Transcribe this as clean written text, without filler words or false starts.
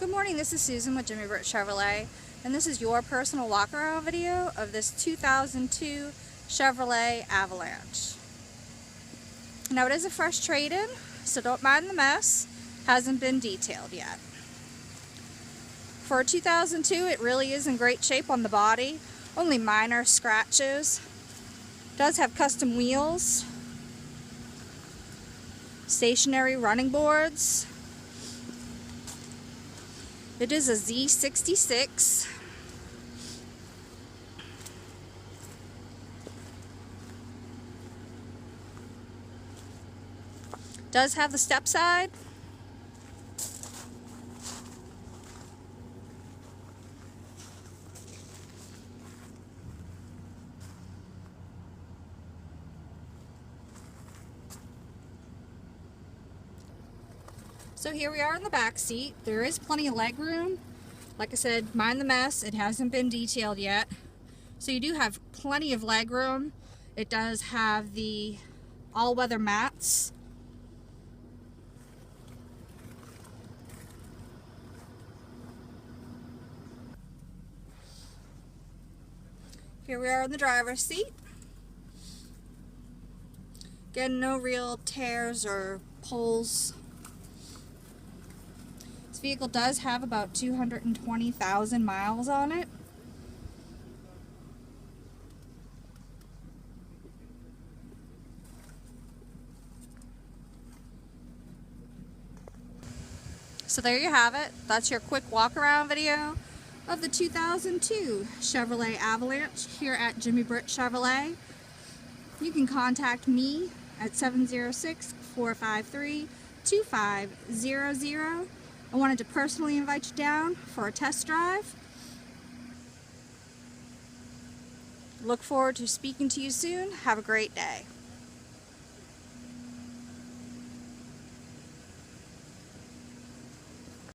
Good morning, this is Susan with Jimmy Britt Chevrolet, and this is your personal walk-around video of this 2002 Chevrolet Avalanche. Now it is a fresh trade-in, so don't mind the mess. Hasn't been detailed yet. For a 2002, it really is in great shape on the body. Only minor scratches. Does have custom wheels, stationary running boards. It is a Z66. Does have the step side. So here we are in the back seat. There is plenty of leg room. Like I said, mind the mess. It hasn't been detailed yet. So you do have plenty of leg room. It does have the all-weather mats. Here we are in the driver's seat. Again, no real tears or pulls. This vehicle does have about 220,000 miles on it. So there you have it. That's your quick walk around video of the 2002 Chevrolet Avalanche here at Jimmy Britt Chevrolet. You can contact me at 706-453-2500. I wanted to personally invite you down for a test drive. Look forward to speaking to you soon. Have a great day.